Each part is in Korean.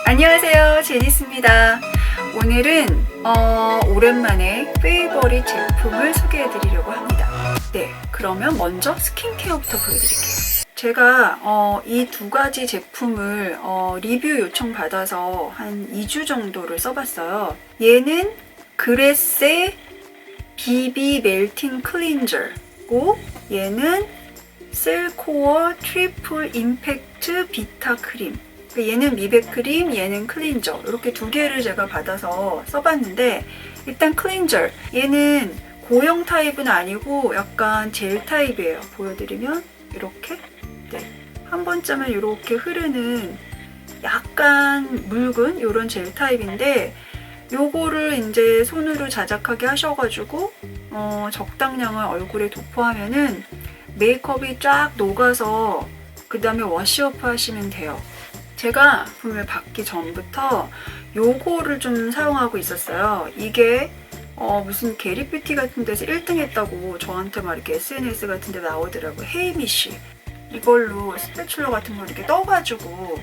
안녕하세요, 제니스입니다. 오늘은 오랜만에 페이버릿 제품을 소개해 드리려고 합니다. 네, 그러면 먼저 스킨케어부터 보여드릴게요. 제가 이 두 가지 제품을 리뷰 요청 받아서 한 2주 정도를 써봤어요. 얘는 그레세 BB 멜팅 클린저고, 얘는 셀코어 트리플 임팩트 비타 크림. 얘는 미백 크림, 얘는 클린저. 이렇게 두 개를 제가 받아서 써봤는데, 일단 클린저. 얘는 고형 타입은 아니고 약간 젤 타입이에요. 보여드리면 이렇게, 네, 한 번쯤은 이렇게 흐르는 약간 묽은 이런 젤 타입인데, 요거를 이제 손으로 자작하게 하셔가지고 적당량을 얼굴에 도포하면은 메이크업이 쫙 녹아서 그 다음에 워시업 하시면 돼요. 제가 제품을 받기 전부터 요거를 좀 사용하고 있었어요. 이게 무슨 게리뷰티 같은 데서 1등 했다고 저한테 막 이렇게 SNS 같은 데 나오더라고요. 헤이미쉬. 이걸로 스패츌러 같은 걸 이렇게 떠가지고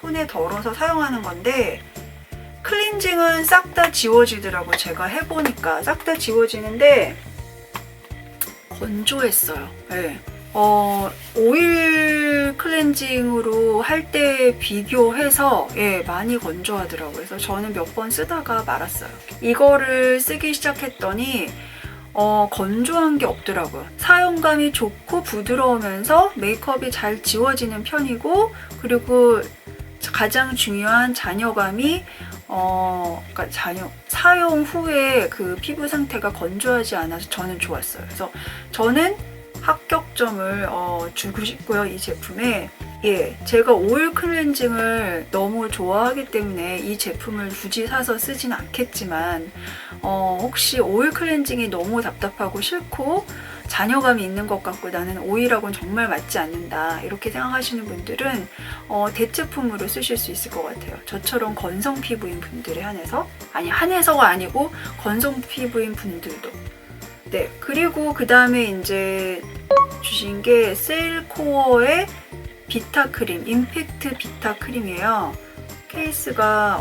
손에 덜어서 사용하는 건데, 클렌징은 싹 다 지워지더라고요. 제가 해보니까 싹 다 지워지는데 건조했어요. 네. 오일 클렌징으로 할 때 비교해서 많이 건조하더라고요. 그래서 저는 몇 번 쓰다가 말았어요. 이거를 쓰기 시작했더니 건조한 게 없더라고요. 사용감이 좋고 부드러우면서 메이크업이 잘 지워지는 편이고, 그리고 가장 중요한 잔여감이 그러니까 사용 후에 그 피부 상태가 건조하지 않아서 저는 좋았어요. 그래서 저는 합격점을 주고 싶고요, 이 제품에. 제가 오일 클렌징을 너무 좋아하기 때문에 이 제품을 굳이 사서 쓰진 않겠지만, 혹시 오일 클렌징이 너무 답답하고 싫고 잔여감이 있는 것 같고 나는 오일하고는 정말 맞지 않는다, 이렇게 생각하시는 분들은 대체품으로 쓰실 수 있을 것 같아요. 저처럼 건성 피부인 분들에 한해서가 아니고 건성 피부인 분들도. 네, 그리고 그 다음에 이제 주신 게 셀코어의 비타 크림, 임팩트 비타 크림이에요. 케이스가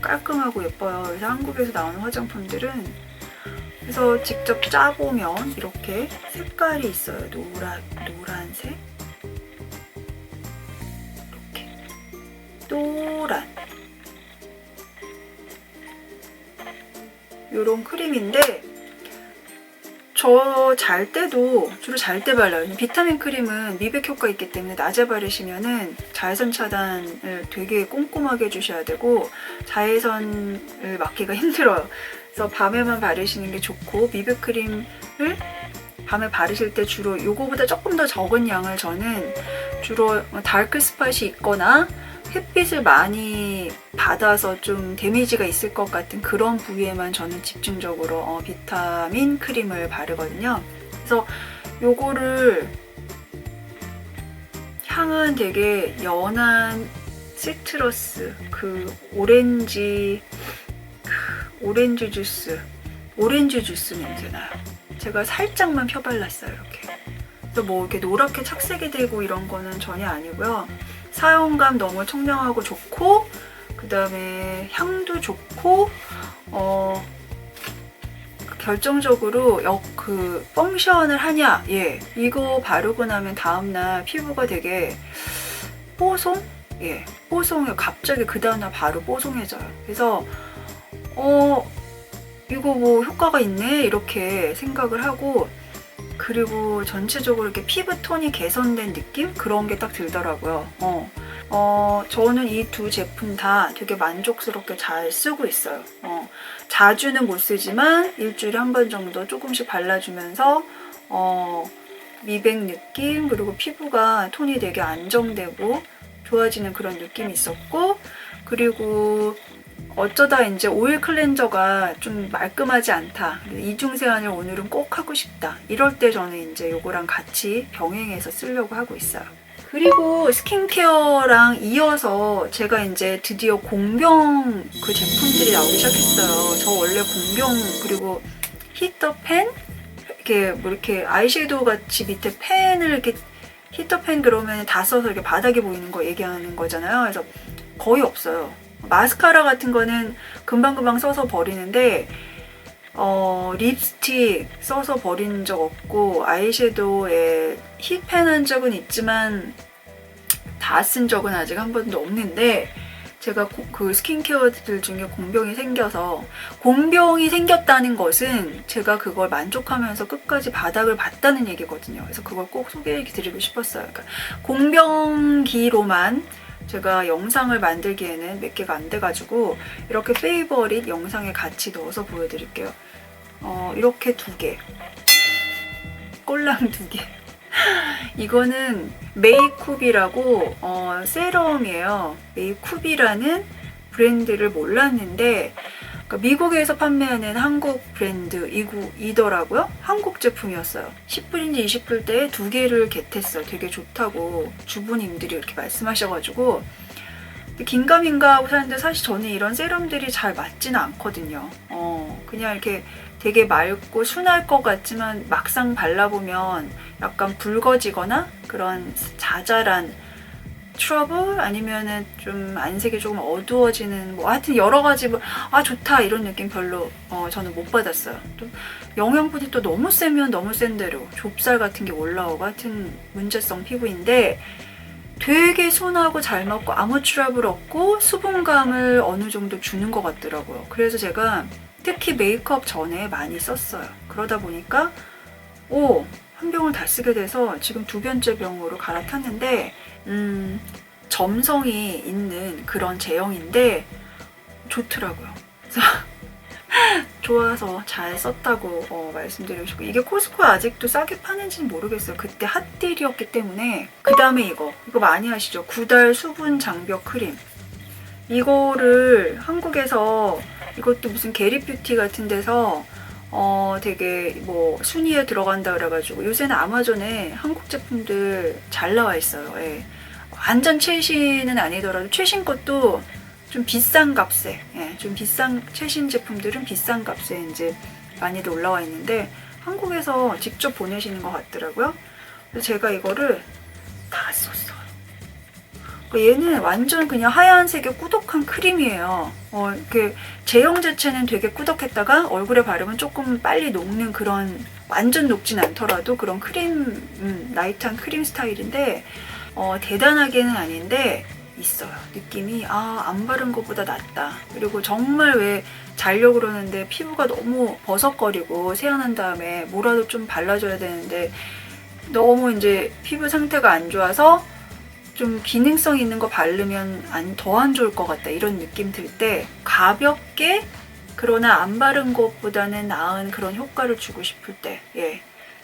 깔끔하고 예뻐요. 그래서 한국에서 나오는 화장품들은, 그래서 직접 짜보면 이렇게 색깔이 있어요. 노란색, 이렇게 노란, 요런 크림인데, 저 잘 때도 주로 잘 때 발라요. 비타민 크림은 미백 효과 있기 때문에 낮에 바르시면은 자외선 차단을 되게 꼼꼼하게 해주셔야 되고 자외선을 막기가 힘들어요. 그래서 밤에만 바르시는 게 좋고, 미백 크림을 밤에 바르실 때 주로 요거보다 조금 더 적은 양을, 저는 주로 다크 스팟이 있거나 햇빛을 많이 받아서 좀 데미지가 있을 것 같은 그런 부위에만 저는 집중적으로 비타민 크림을 바르거든요. 그래서 요거를, 향은 되게 연한 시트러스, 그 오렌지 주스 냄새 나요. 제가 살짝만 펴발랐어요, 이렇게. 그래서 뭐 이렇게 노랗게 착색이 되고 이런 거는 전혀 아니고요. 사용감 너무 청량하고 좋고, 그 다음에 향도 좋고, 결정적으로 그 펑션을 하냐, 이거 바르고 나면 다음날 피부가 되게 뽀송해요. 갑자기 그 다음날 바로 뽀송해져요. 그래서 이거 뭐 효과가 있네, 이렇게 생각을 하고, 그리고 전체적으로 이렇게 피부 톤이 개선된 느낌? 그런 게 딱 들더라고요. 저는 이 두 제품 다 되게 만족스럽게 잘 쓰고 있어요. 자주는 못 쓰지만 일주일에 한 번 정도 조금씩 발라주면서 미백 느낌, 그리고 피부가 톤이 되게 안정되고 좋아지는 그런 느낌이 있었고, 그리고 어쩌다 이제 오일 클렌저가 좀 말끔하지 않다, 이중세안을 오늘은 꼭 하고 싶다, 이럴 때 저는 이제 요거랑 같이 병행해서 쓰려고 하고 있어요. 그리고 스킨케어랑 이어서 제가 이제 드디어 공병 그 제품들이 나오기 시작했어요. 저 원래 공병, 그리고 히터펜? 이렇게 아이섀도우 같이 밑에 펜을 이렇게 히터펜 그러면 다 써서 이렇게 바닥에 보이는 거 얘기하는 거잖아요. 그래서 거의 없어요. 마스카라 같은 거는 금방금방 써서 버리는데 립스틱 써서 버린 적 없고 아이섀도우에 힙펜한 적은 있지만 다 쓴 적은 아직 한 번도 없는데 제가 그 스킨케어들 중에 공병이 생겼다는 것은 제가 그걸 만족하면서 끝까지 바닥을 봤다는 얘기거든요. 그래서 그걸 꼭 소개해 드리고 싶었어요. 그러니까 공병기로만 제가 영상을 만들기에는 몇 개가 안 돼가지고 이렇게 페이버릿 영상에 같이 넣어서 보여드릴게요. 이렇게 2개, 꼴랑 2개. 이거는 메이쿱이라고 세럼이에요. 메이쿱이라는 브랜드를 몰랐는데 그러니까 미국에서 판매하는 한국 브랜드이더라고요. 한국 제품이었어요. 10불인지 20불대에 2개를 겟했어요. 되게 좋다고 주부님들이 이렇게 말씀하셔가지고 긴가민가 하고 사는데 사실 저는 이런 세럼들이 잘 맞지는 않거든요. 그냥 이렇게 되게 맑고 순할 것 같지만 막상 발라보면 약간 붉어지거나 그런 자잘한 트러블 아니면은 좀 안색이 조금 어두워지는 뭐 하여튼 여러 가지 좋다 이런 느낌 별로 저는 못 받았어요. 또 영양분이 또 너무 세면 너무 센 대로 좁쌀 같은 게 올라오고 하여튼 문제성 피부인데 되게 순하고 잘 먹고 아무 트러블 없고 수분감을 어느 정도 주는 것 같더라고요. 그래서 제가 특히 메이크업 전에 많이 썼어요. 그러다 보니까 한 병을 다 쓰게 돼서 지금 2번째 병으로 갈아탔는데 점성이 있는 그런 제형인데 좋더라고요. 그래서 좋아서 잘 썼다고 말씀드리고 싶고 이게 코스코 아직도 싸게 파는지는 모르겠어요. 그때 핫딜이었기 때문에. 그 다음에 이거 많이 아시죠? 9달 수분 장벽 크림. 이거를 한국에서 이것도 무슨 게리뷰티 같은 데서 되게 뭐 순위에 들어간다 그래가지고 요새는 아마존에 한국 제품들 잘 나와 있어요. 예. 완전 최신은 아니더라도 최신 것도 좀 비싼 값에, 좀 비싼 최신 제품들은 비싼 값에 이제 많이들 올라와 있는데 한국에서 직접 보내시는 것 같더라고요. 그래서 제가 이거를 다 썼어요. 얘는 완전 그냥 하얀색의 꾸덕한 크림이에요. 이렇게 제형 자체는 되게 꾸덕했다가 얼굴에 바르면 조금 빨리 녹는 그런 완전 녹진 않더라도 그런 크림, 라이트한 크림 스타일인데 대단하게는 아닌데 있어요. 느낌이 안 바른 것보다 낫다. 그리고 정말 왜 자려고 그러는데 피부가 너무 버석거리고 세안한 다음에 뭐라도 좀 발라줘야 되는데 너무 이제 피부 상태가 안 좋아서 좀 기능성 있는 거 바르면 더 안 좋을 것 같다 이런 느낌 들 때 가볍게 그러나 안 바른 것보다는 나은 그런 효과를 주고 싶을 때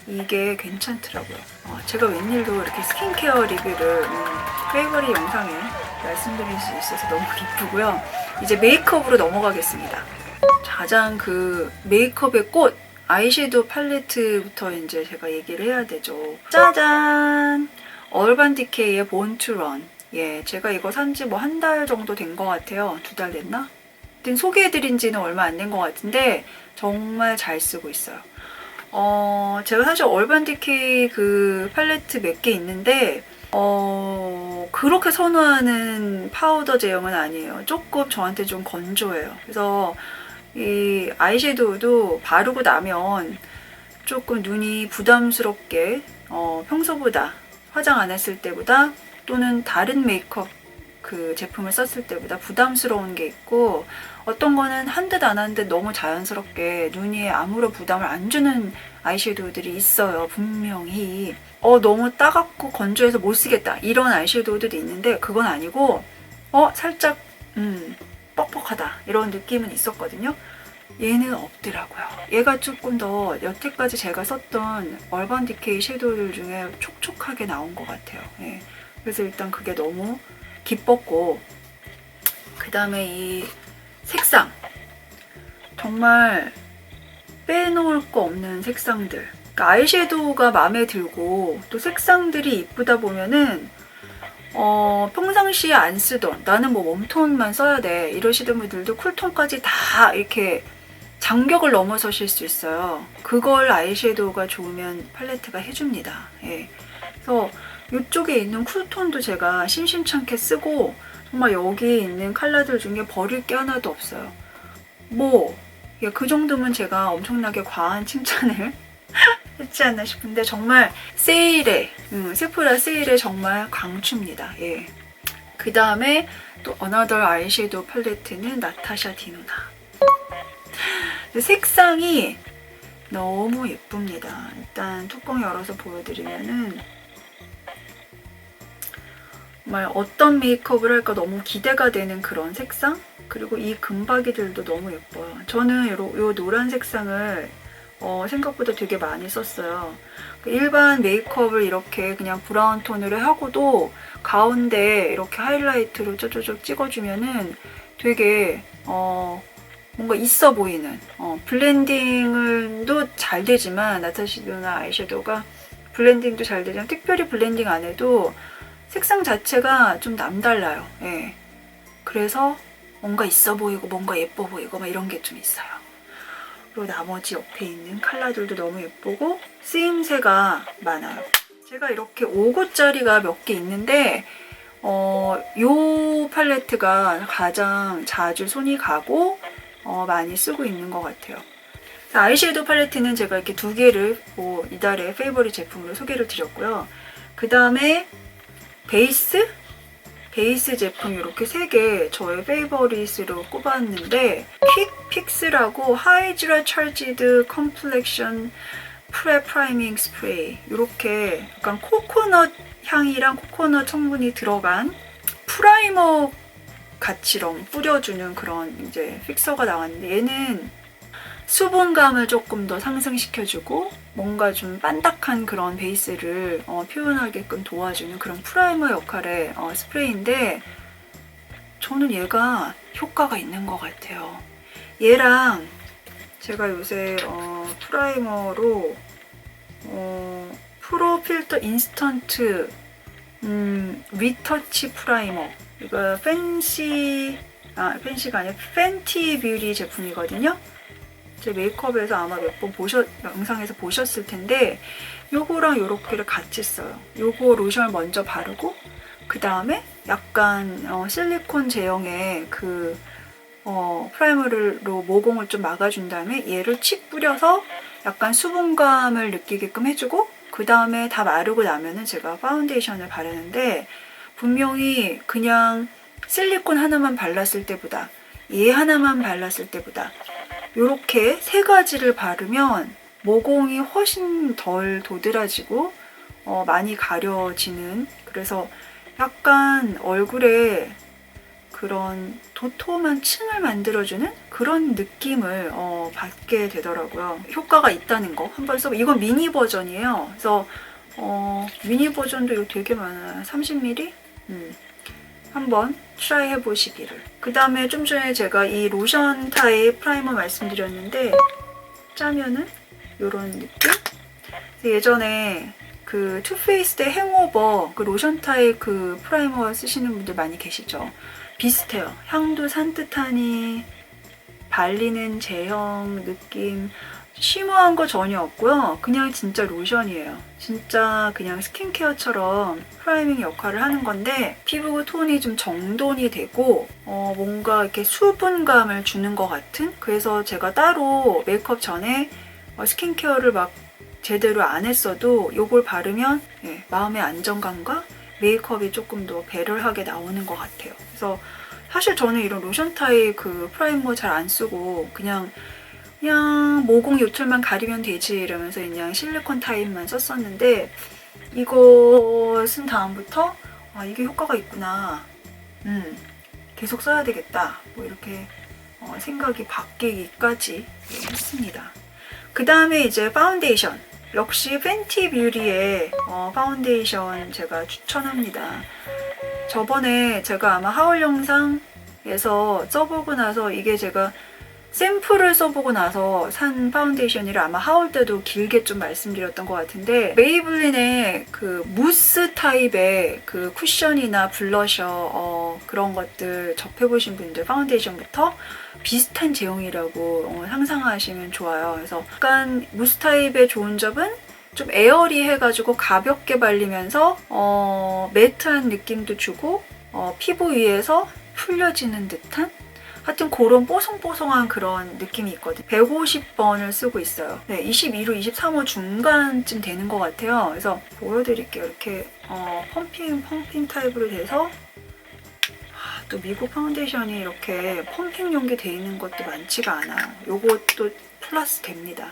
이게 괜찮더라고요. 제가 웬일로 이렇게 스킨케어 리뷰를 페이버릿 영상에 말씀드릴 수 있어서 너무 기쁘고요. 이제 메이크업으로 넘어가겠습니다. 가장 그 메이크업의 꽃 아이섀도우 팔레트부터 이제 제가 얘기를 해야 되죠. 짜잔! 얼반 디케이의 Born to Run. 제가 이거 산지 뭐 한 달 정도 된 것 같아요. 2달 됐나? 하여튼 소개해드린 지는 얼마 안 된 것 같은데 정말 잘 쓰고 있어요. 제가 사실 얼반 디케이 그 팔레트 몇 개 있는데 그렇게 선호하는 파우더 제형은 아니에요. 조금 저한테 좀 건조해요. 그래서 이 아이섀도우도 바르고 나면 조금 눈이 부담스럽게 평소보다 화장 안 했을 때보다 또는 다른 메이크업 그 제품을 썼을 때보다 부담스러운 게 있고 어떤 거는 한 듯 안 한 듯 너무 자연스럽게 눈이 아무런 부담을 안 주는 아이섀도우들이 있어요. 분명히 너무 따갑고 건조해서 못 쓰겠다 이런 아이섀도우들이 있는데 그건 아니고 살짝 뻑뻑하다 이런 느낌은 있었거든요. 얘는 없더라고요. 얘가 조금 더 여태까지 제가 썼던 얼반 디케이 섀도우들 중에 촉촉하게 나온 것 같아요. 그래서 일단 그게 너무 기뻤고 그 다음에 이 색상 정말 빼놓을 거 없는 색상들. 그러니까 아이섀도우가 마음에 들고 또 색상들이 이쁘다 보면은 평상시에 안 쓰던 나는 뭐 웜톤만 써야 돼 이러시던 분들도 쿨톤까지 다 이렇게 장벽을 넘어서실 수 있어요. 그걸 아이섀도우가 좋으면 팔레트가 해줍니다. 그래서 이쪽에 있는 쿨톤도 제가 심심찮게 쓰고 정말 여기 있는 컬러들 중에 버릴 게 하나도 없어요. 뭐 그 정도면 제가 엄청나게 과한 칭찬을 했지 않나 싶은데 정말 세일에 세포라 세일에 정말 강추입니다. 예. 그 다음에 또 Another 아이섀도우 팔레트는 나타샤 디노나. 색상이 너무 예쁩니다. 일단 뚜껑 열어서 보여드리면은 정말 어떤 메이크업을 할까 너무 기대가 되는 그런 색상? 그리고 이 금박이들도 너무 예뻐요. 저는 요 노란 색상을 생각보다 되게 많이 썼어요. 일반 메이크업을 이렇게 그냥 브라운 톤으로 하고도 가운데 이렇게 하이라이트로 쪼쪼쪼 찍어주면은 되게 뭔가 있어 보이는 블렌딩도 잘 되지만 나타샤 디노나 아이섀도우가 블렌딩도 잘 되지만 특별히 블렌딩 안 해도 색상 자체가 좀 남달라요. 예. 그래서 뭔가 있어 보이고 뭔가 예뻐 보이고 막 이런 게 좀 있어요. 그리고 나머지 옆에 있는 컬러들도 너무 예쁘고 쓰임새가 많아요. 제가 이렇게 5구짜리가 몇 개 있는데 요 팔레트가 가장 자주 손이 가고 많이 쓰고 있는 것 같아요. 아이섀도우 팔레트는 제가 이렇게 2개를 이달의 페이버릿 제품으로 소개를 드렸고요. 그 다음에 베이스 제품 이렇게 3개 저의 페이버릿으로 꼽았는데 퀵픽스라고 하이드라 찰지드 컴플렉션 프레 프라이밍 스프레이 이렇게 약간 코코넛 향이랑 코코넛 성분이 들어간 프라이머 같이럼 뿌려주는 그런 이제 픽서가 나왔는데 얘는 수분감을 조금 더 상승시켜주고 뭔가 좀 반딱한 그런 베이스를 표현하게끔 도와주는 그런 프라이머 역할의 스프레이인데 저는 얘가 효과가 있는 것 같아요. 얘랑 제가 요새 프라이머로 프로 필터 인스턴트 리터치 프라이머 이거 팬시가 아니라 팬티 뷰티 제품이거든요. 제 메이크업에서 아마 몇 번 영상에서 보셨을 텐데 요거랑 요렇게를 같이 써요. 요거 로션을 먼저 바르고 그 다음에 약간 실리콘 제형의 그 프라이머로 모공을 좀 막아준 다음에 얘를 칙 뿌려서 약간 수분감을 느끼게끔 해주고 그 다음에 다 마르고 나면은 제가 파운데이션을 바르는데 분명히 그냥 실리콘 하나만 발랐을 때보다 얘 하나만 발랐을 때보다 이렇게 3가지를 바르면 모공이 훨씬 덜 도드라지고 많이 가려지는 그래서 약간 얼굴에 그런 도톰한 층을 만들어주는 그런 느낌을 받게 되더라고요. 효과가 있다는 거 한번 써봐. 이건 미니 버전이에요. 그래서 미니 버전도 이거 되게 많아요. 30ml? 한번 트라이 해보시기를. 그 다음에 좀 전에 제가 이 로션 타입 프라이머 말씀드렸는데 짜면은 이런 느낌? 예전에 그 투페이스의 행오버 그 로션 타입 그 프라이머 쓰시는 분들 많이 계시죠? 비슷해요. 향도 산뜻하니 발리는 제형 느낌 쉬머한 거 전혀 없고요. 그냥 진짜 로션이에요. 진짜 그냥 스킨케어처럼 프라이밍 역할을 하는 건데 피부 톤이 좀 정돈이 되고 뭔가 이렇게 수분감을 주는 것 같은 그래서 제가 따로 메이크업 전에 스킨케어를 막 제대로 안 했어도 이걸 바르면 마음의 안정감과 메이크업이 조금 더 배럴하게 나오는 것 같아요. 그래서 사실 저는 이런 로션 타입 그 프라이머 잘 안 쓰고 그냥 모공 요철만 가리면 되지 이러면서 그냥 실리콘 타입만 썼었는데 이거 쓴 다음부터 이게 효과가 있구나 계속 써야 되겠다 뭐 이렇게 생각이 바뀌기까지 했습니다. 그 다음에 이제 파운데이션 역시 팬티 뷰티의 파운데이션 제가 추천합니다. 저번에 제가 아마 하울 영상에서 써보고 나서 이게 제가 샘플을 써보고 나서 산 파운데이션이라 아마 하울 때도 길게 좀 말씀드렸던 것 같은데 메이블린의 그 무스 타입의 그 쿠션이나 블러셔 그런 것들 접해보신 분들 파운데이션부터 비슷한 제형이라고 상상하시면 좋아요. 그래서 약간 무스 타입의 좋은 점은 좀 에어리해가지고 가볍게 발리면서 매트한 느낌도 주고 피부 위에서 풀려지는 듯한 하여튼 그런 뽀송뽀송한 그런 느낌이 있거든요. 150번을 쓰고 있어요. 네, 22로 23호 중간쯤 되는 것 같아요. 그래서 보여드릴게요. 이렇게 펌핑 타입으로 돼서 또 미국 파운데이션이 이렇게 펌핑 용기 돼 있는 것도 많지가 않아요. 요것도 플러스 됩니다.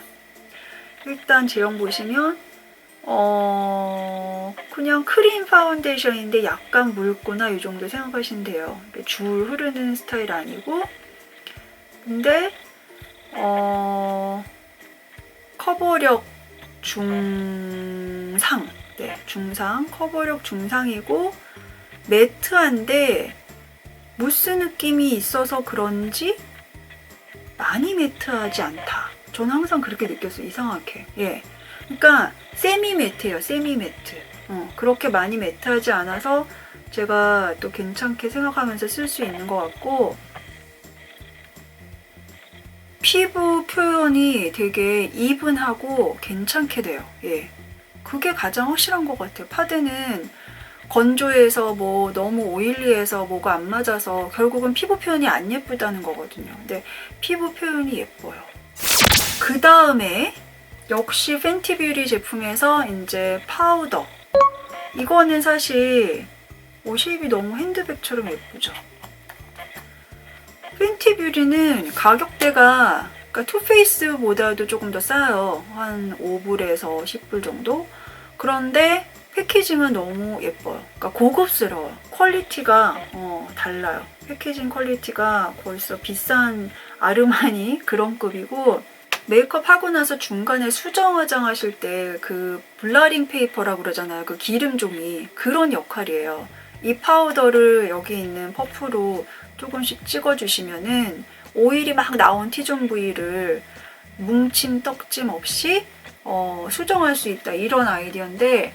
일단 제형 보시면 그냥 크림 파운데이션인데 약간 묽거나 이 정도 생각하시면 돼요. 줄 흐르는 스타일 아니고, 근데 커버력 중상, 네, 중상, 커버력 중상이고 매트한데 무스 느낌이 있어서 그런지 많이 매트하지 않다. 저는 항상 그렇게 느꼈어요. 이상하게. 예. 그러니까 세미 매트예요. 세미 매트. 그렇게 많이 매트하지 않아서 제가 또 괜찮게 생각하면서 쓸 수 있는 것 같고, 피부 표현이 되게 이분하고 괜찮게 돼요. 예. 그게 가장 확실한 것 같아요. 파데는 건조해서 뭐 너무 오일리해서 뭐가 안 맞아서 결국은 피부 표현이 안 예쁘다는 거거든요. 근데 피부 표현이 예뻐요. 그 다음에 역시 팬티뷰리 제품에서 이제 파우더. 이거는 사실 쉐입이 너무 핸드백처럼 예쁘죠. 팬티뷰리는 가격대가 그러니까 투페이스보다도 조금 더 싸요. 한 5불에서 10불 정도. 그런데 패키징은 너무 예뻐요. 그러니까 고급스러워요. 퀄리티가 달라요. 패키징 퀄리티가 벌써 비싼 아르마니 그런 급이고, 메이크업 하고 나서 중간에 수정 화장하실 때 그 블러링 페이퍼라고 그러잖아요. 그 기름 종이, 그런 역할이에요. 이 파우더를 여기 있는 퍼프로 조금씩 찍어주시면은 오일이 막 나온 T존 부위를 뭉침 떡짐 없이 수정할 수 있다. 이런 아이디어인데,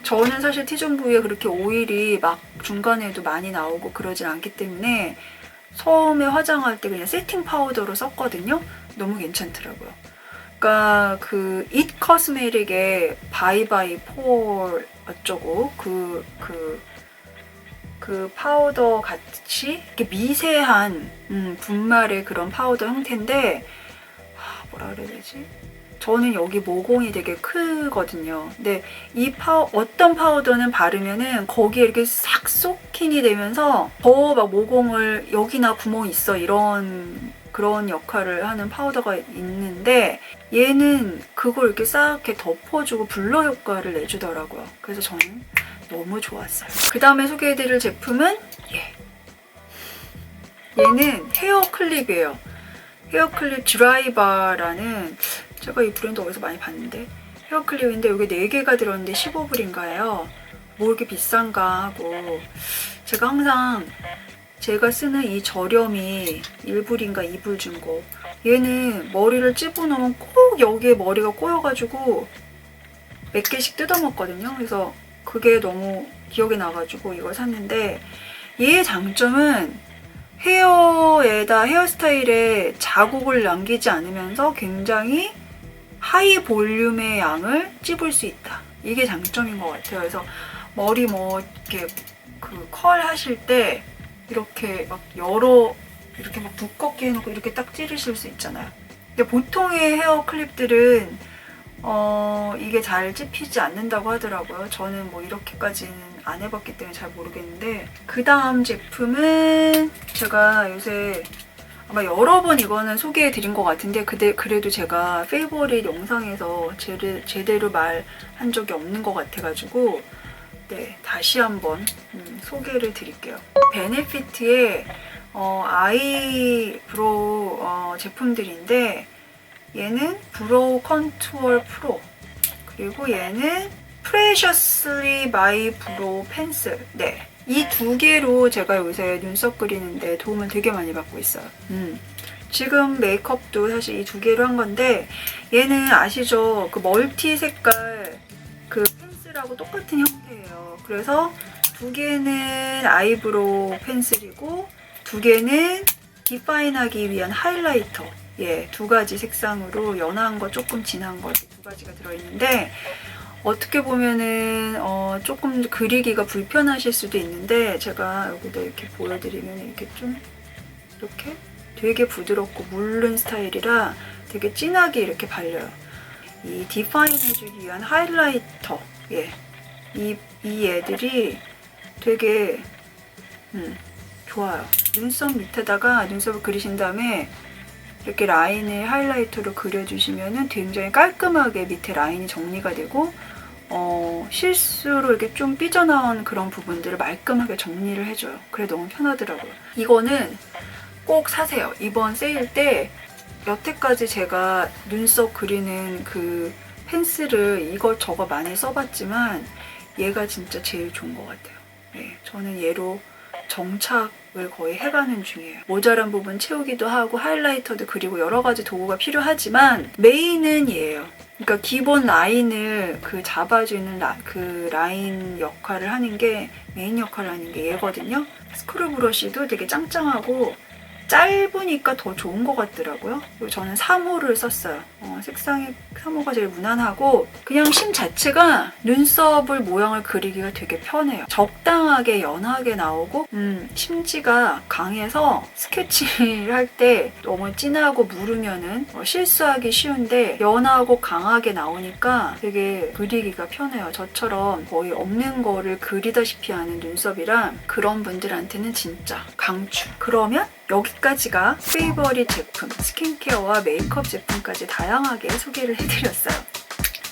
저는 사실 T존 부위에 그렇게 오일이 막 중간에도 많이 나오고 그러진 않기 때문에 처음에 화장할 때 그냥 세팅 파우더로 썼거든요. 너무 괜찮더라고요. 그러니까 그 잇 코스메틱의 바이바이 폴 어쩌고 그 파우더 같이 이렇게 미세한 분말의 그런 파우더 형태인데, 뭐라 그래야 되지? 저는 여기 모공이 되게 크거든요. 근데 이 어떤 파우더는 바르면은 거기에 이렇게 싹 소킹이 되면서 더 막 모공을 여기나 구멍 있어 이런 그런 역할을 하는 파우더가 있는데, 얘는 그걸 이렇게 싹 이렇게 덮어주고 블러 효과를 내주더라고요. 그래서 저는 너무 좋았어요. 그 다음에 소개해드릴 제품은 얘는 헤어 클립이에요. 헤어 클립 드라이바라는, 제가 이 브랜드 어디서 많이 봤는데, 헤어 클립인데 여기 4개가 들었는데 15불인가요? 뭐 이렇게 비싼가 하고, 제가 항상 제가 쓰는 이 저렴이 1불인가 2불 준 거, 얘는 머리를 찝어놓으면 꼭 여기에 머리가 꼬여가지고 몇 개씩 뜯어먹거든요. 그래서 그게 너무 기억에 나가지고 이걸 샀는데, 얘의 장점은 헤어스타일에 자국을 남기지 않으면서 굉장히 하이 볼륨의 양을 찝을 수 있다. 이게 장점인 것 같아요. 그래서 머리 뭐 이렇게 그 컬 하실 때 이렇게 막 이렇게 막 두껍게 해놓고 이렇게 딱 찌르실 수 있잖아요. 근데 보통의 헤어 클립들은 이게 잘 찝히지 않는다고 하더라고요. 저는 뭐 이렇게까지는 안 해봤기 때문에 잘 모르겠는데, 그 다음 제품은 제가 요새 아마 여러 번 이거는 소개해드린 것 같은데, 그래도 제가 페이보릿 영상에서 제대로 말한 적이 없는 것 같아가지고 네, 다시 한번 소개를 드릴게요. 베네피트의 아이브로우 제품들인데, 얘는 브로우 컨투어 프로, 그리고 얘는 프레셔슬리 마이 브로우 펜슬. 네, 이 2개로 제가 요새 눈썹 그리는데 도움을 되게 많이 받고 있어요. 지금 메이크업도 사실 이 2개로 한 건데, 얘는 아시죠? 그 멀티 색깔 그 펜슬하고 똑같은 형태예요. 그래서 2개는 아이브로우 펜슬이고 2개는 디파인하기 위한 하이라이터. 예, 2가지 색상으로 연한 거 조금 진한 거 2가지가 들어있는데, 어떻게 보면은 조금 그리기가 불편하실 수도 있는데 제가 여기다 이렇게 보여드리면 이렇게 좀 이렇게 되게 부드럽고 물른 스타일이라 되게 진하게 이렇게 발려요. 이 디파인 해주기 위한 하이라이터, 예, 이 애들이 되게 좋아요. 눈썹 밑에다가 눈썹을 그리신 다음에 이렇게 라인을 하이라이터로 그려주시면은 굉장히 깔끔하게 밑에 라인이 정리가 되고 실수로 이렇게 좀 삐져나온 그런 부분들을 말끔하게 정리를 해줘요. 그래 너무 편하더라고요. 이거는 꼭 사세요. 이번 세일 때 여태까지 제가 눈썹 그리는 그 펜슬을 이것저것 많이 써봤지만 얘가 진짜 제일 좋은 것 같아요. 네, 저는 얘로 정착을 거의 해가는 중이에요. 모자란 부분 채우기도 하고 하이라이터도 그리고 여러 가지 도구가 필요하지만 메인은 얘예요. 그러니까 기본 라인을 잡아주는 그 라인 역할을 하는 게 메인 역할을 하는 게 얘거든요. 스크류 브러쉬도 되게 짱짱하고 짧으니까 더 좋은 것 같더라고요. 그리고 저는 3호를 썼어요. 색상이 3호가 제일 무난하고 그냥 심 자체가 눈썹을 모양을 그리기가 되게 편해요. 적당하게 연하게 나오고 심지가 강해서 스케치를 할 때 너무 진하고 무르면은 실수하기 쉬운데 연하고 강하게 나오니까 되게 그리기가 편해요. 저처럼 거의 없는 거를 그리다시피 하는 눈썹이랑 그런 분들한테는 진짜 강추. 그러면 여기까지가 페이버릿 제품, 스킨케어와 메이크업 제품까지 다양하게 소개를 해드렸어요.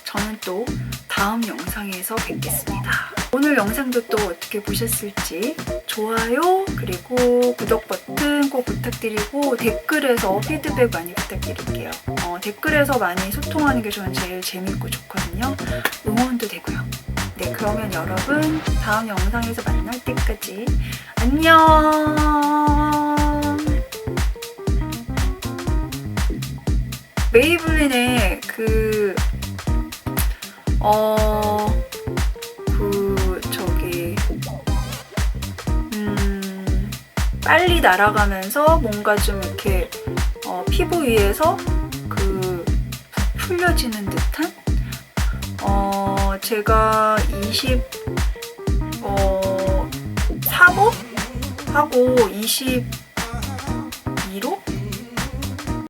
저는 또 다음 영상에서 뵙겠습니다. 오늘 영상도 또 어떻게 보셨을지 좋아요 그리고 구독 버튼 꼭 부탁드리고 댓글에서 피드백 많이 부탁드릴게요. 댓글에서 많이 소통하는 게 저는 제일 재밌고 좋거든요. 응원도 되고요. 네, 그러면 여러분 다음 영상에서 만날 때까지 안녕. 메이블린의 빨리 날아가면서 뭔가 좀 이렇게 피부 위에서 풀려지는 듯한 제가 24호 하고 20